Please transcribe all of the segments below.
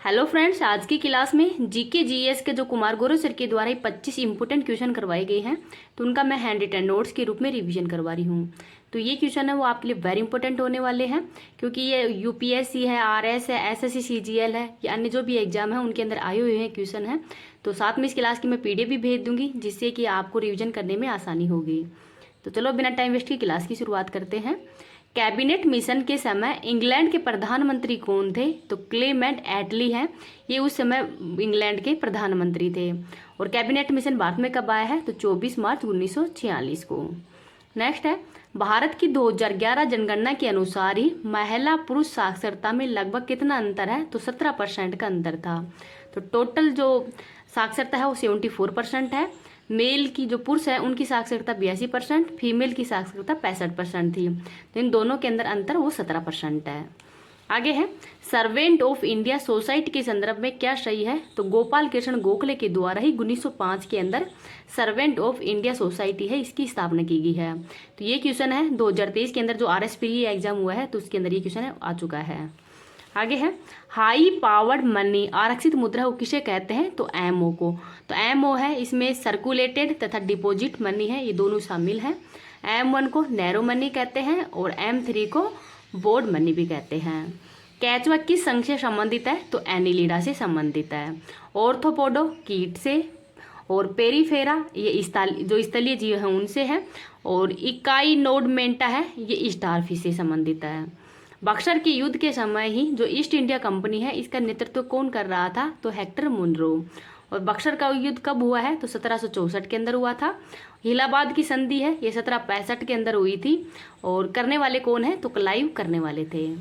Hello friends, आज की class में जीके जीएस के जो कुमार गुरु सर के द्वारा ही 25 इंपोर्टेंट क्वेश्चन करवाए गए हैं, तो उनका मैं हैंड रिटन नोट्स के रूप में रिवीजन करवा रही हूँ। तो ये क्वेश्चन है वो आपके लिए वेरी इंपॉर्टेंट होने वाले हैं, क्योंकि ये यूपीएससी है, आरएस है, एसएससी सीजीएल है, या अन्य जो भी एग्जाम है उनके अंदर आए हुए हैं क्वेश्चन है। तो साथ में इस क्लास की मैं पीडीएफ भी भेज दूंगी, जिससे कि आपको रिविजन करने में आसानी होगी। तो चलो बिना टाइम वेस्ट की क्लास की शुरुआत करते हैं। कैबिनेट मिशन के समय इंग्लैंड के प्रधानमंत्री कौन थे? तो क्लेमेंट एटली हैं, ये उस समय इंग्लैंड के प्रधानमंत्री थे। और कैबिनेट मिशन भारत में कब आया है? तो 24 मार्च 1946 को। नेक्स्ट है, भारत की 2011 जनगणना के अनुसार ही महिला पुरुष साक्षरता में लगभग कितना अंतर है? तो 17% का अंतर था। तो टोटल जो साक्षरता है वो 74% है। मेल की जो पुरुष है उनकी साक्षरता 82%, फीमेल की साक्षरता 65% थी। तो इन दोनों के अंदर अंतर वो 17% है। आगे है, सर्वेंट ऑफ इंडिया सोसाइटी के संदर्भ में क्या सही है? तो गोपाल कृष्ण गोखले के द्वारा ही 1905 के अंदर सर्वेंट ऑफ इंडिया सोसाइटी है, इसकी स्थापना की गई है। तो ये क्वेश्चन है 2023 के अंदर जो आरएसपी एग्जाम हुआ है तो उसके अंदर ये क्वेश्चन आ चुका है। आगे है, हाई पावर्ड मनी आरक्षित मुद्रा को किसे कहते हैं? तो एमओ को। तो एमओ है, इसमें सर्कुलेटेड तथा डिपॉजिट मनी है, ये दोनों शामिल हैं। M1 को नैरो मनी कहते हैं और M3 को बोर्ड मनी भी कहते हैं। कैचवा किस संघ से संबंधित है? तो एनिलिडा से संबंधित है। ऑर्थोपोडो कीट से, और पेरीफेरा ये जो स्थलीय जीव हैं उनसे है, और इकाई नोडमेंटा है ये स्टारफिश से संबंधित है। बक्सर के युद्ध के समय ही जो ईस्ट इंडिया कंपनी है इसका नेतृत्व कौन कर रहा था? तो हेक्टर मुनरो। और बक्सर का युद्ध कब हुआ है? तो 1764 के अंदर हुआ था। इलाहाबाद की संधि है ये 1765 के अंदर हुई थी, और करने वाले कौन है? तो क्लाइव करने वाले थे।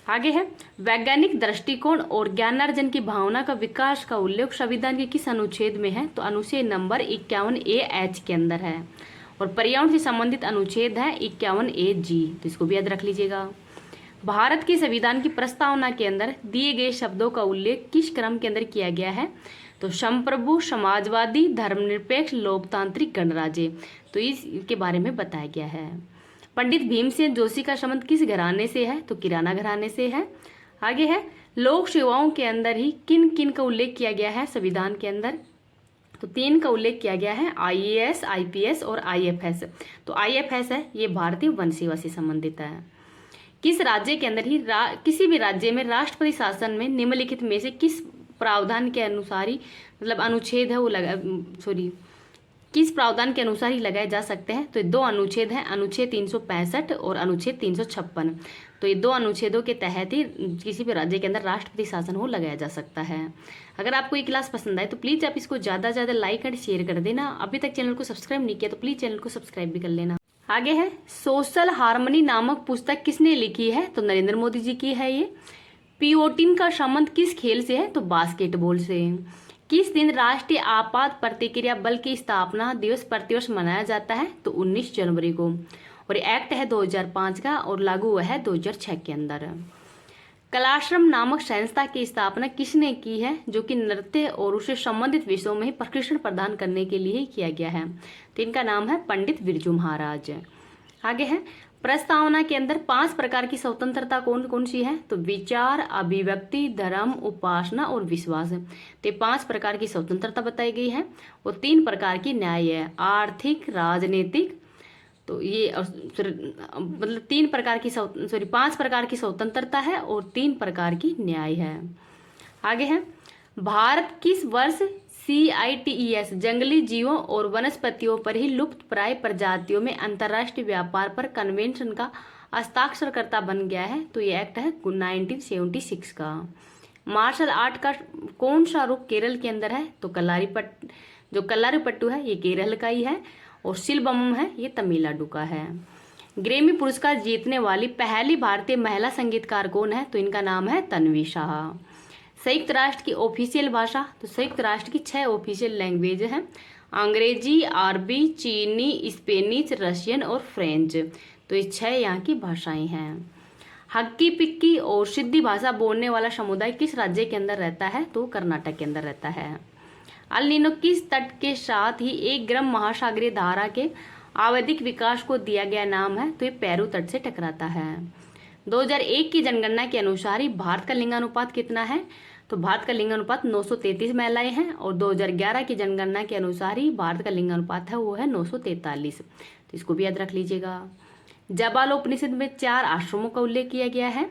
आगे है, वैज्ञानिक दृष्टिकोण और ज्ञानार्जन की भावना का विकास का उल्लेख संविधान के किस अनुच्छेद में है? तो अनुच्छेद नंबर 51A(H) के अंदर है। और पर्यावरण से संबंधित अनुच्छेद है 51A(G), तो इसको भी याद रख लीजिएगा। भारत के संविधान की प्रस्तावना के अंदर दिए गए शब्दों का उल्लेख किस क्रम के अंदर किया गया है? तो संप्रभु, समाजवादी, धर्मनिरपेक्ष, लोकतांत्रिक, गणराज्य, तो इसके बारे में बताया गया है। पंडित भीमसेन जोशी का संबंध किस घराने से है? तो किराना घराने से है। आगे है, लोक सेवाओं के अंदर ही किन किन का उल्लेख किया गया है संविधान के अंदर? तो 3 का उल्लेख किया गया है, IAS, IPS और IFS। तो IFS है ये भारतीय वन सेवा से संबंधित है। किस राज्य के अंदर ही किसी भी राज्य में राष्ट्रपति शासन में निम्नलिखित में से किस प्रावधान के अनुसार ही मतलब अनुच्छेद है वो किस प्रावधान के अनुसार ही लगाए जा सकते हैं? तो ये 2 अनुच्छेद हैं, अनुच्छेद 365 और अनुच्छेद 356। तो ये 2 अनुच्छेदों के तहत ही किसी भी राज्य के अंदर राष्ट्रपति शासन हो लगाया जा सकता है। अगर आपको ये क्लास पसंद आए तो प्लीज़ आप इसको ज़्यादा से ज़्यादा लाइक एंड शेयर कर देना। अभी तक चैनल को सब्सक्राइब नहीं किया तो प्लीज़ चैनल को सब्सक्राइब भी कर लेना। आगे है, सोशल हार्मनी नामक पुस्तक किसने लिखी है? तो नरेंद्र मोदी जी की है ये। पियोटिन का संबंध किस खेल से है? तो बास्केटबॉल से। किस दिन राष्ट्रीय आपात प्रतिक्रिया बल की स्थापना दिवस प्रतिवर्ष मनाया जाता है? तो 19 जनवरी को। और एक्ट है 2005 का और लागू हुआ है 2006 के अंदर। कलाश्रम नामक संस्था की स्थापना किसने की है? जो कि नृत्य और उससे संबंधित विषयों में ही प्रशिक्षण प्रदान करने के लिए ही किया गया है। तो इनका नाम है पंडित बिरजू महाराज। आगे है, प्रस्तावना के अंदर 5 प्रकार की स्वतंत्रता कौन कौन सी है? तो विचार, अभिव्यक्ति, धर्म, उपासना और विश्वास। तो 5 प्रकार की स्वतंत्रता बताई गई है। और 3 प्रकार की न्याय है, आर्थिक, राजनीतिक। तो ये मतलब 5 प्रकार की स्वतंत्रता है और 3 प्रकार की न्याय है। आगे है, भारत किस वर्ष CITES जंगली जीवों और वनस्पतियों पर ही लुप्त प्राय प्रजातियों में अंतर्राष्ट्रीय व्यापार पर कन्वेंशन का हस्ताक्षरकर्ता बन गया है? तो ये एक्ट है 1976 का। मार्शल आर्ट का कौन सा रूप केरल के अंदर है? तो कल्लारीपट्टू है ये केरल का ही है, और सिलबम है ये तमिलनाडु का है। ग्रैमी पुरस्कार जीतने वाली पहली भारतीय महिला संगीतकार कौन है? तो इनका नाम है तन्वी शाह। संयुक्त राष्ट्र की ऑफिशियल भाषा? तो संयुक्त राष्ट्र की 6 ऑफिशियल लैंग्वेज हैं, अंग्रेजी, अरबी, चीनी, स्पेनिश, रशियन और फ्रेंच। तो ये 6 यहाँ की भाषाएं हैं। हक्की पिक्की और सिद्धि भाषा बोलने वाला समुदाय किस राज्य के अंदर रहता है? तो कर्नाटक के अंदर रहता है। अल नीनो किस तट के साथ ही एक गर्म महासागरीय धारा के आवधिक विकास को दिया गया नाम है? तो ये पेरू तट से टकराता है। 2001 की जनगणना के अनुसार ही भारत का लिंगानुपात कितना है? तो भारत का लिंगानुपात 933 महिलाएं हैं और 2011 की जनगणना के अनुसार ही भारत का लिंगानुपात है वो है 943। तो इसको भी याद रख लीजिएगा। जाबालोपनिषद में 4 आश्रमों का उल्लेख किया गया है।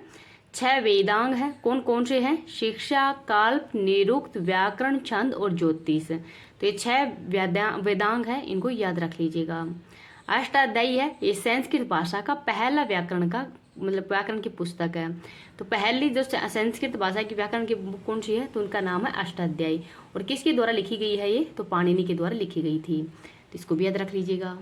6 वेदांग हैं, कौन कौन से हैं? शिक्षा, कल्प, निरुक्त, व्याकरण, छंद और ज्योतिष। तो ये 6 वेदांग हैं, इनको याद रख लीजिएगा। अष्टाध्यायी है, ये संस्कृत भाषा का पहला व्याकरण का मतलब व्याकरण की पुस्तक है। तो पहली जो संस्कृत भाषा की व्याकरण की बुक कौन सी है? तो उनका नाम है अष्टाध्यायी। और किसके द्वारा लिखी गई है ये? तो पाणिनि के द्वारा लिखी गई थी। तो इसको भी याद रख लीजिएगा।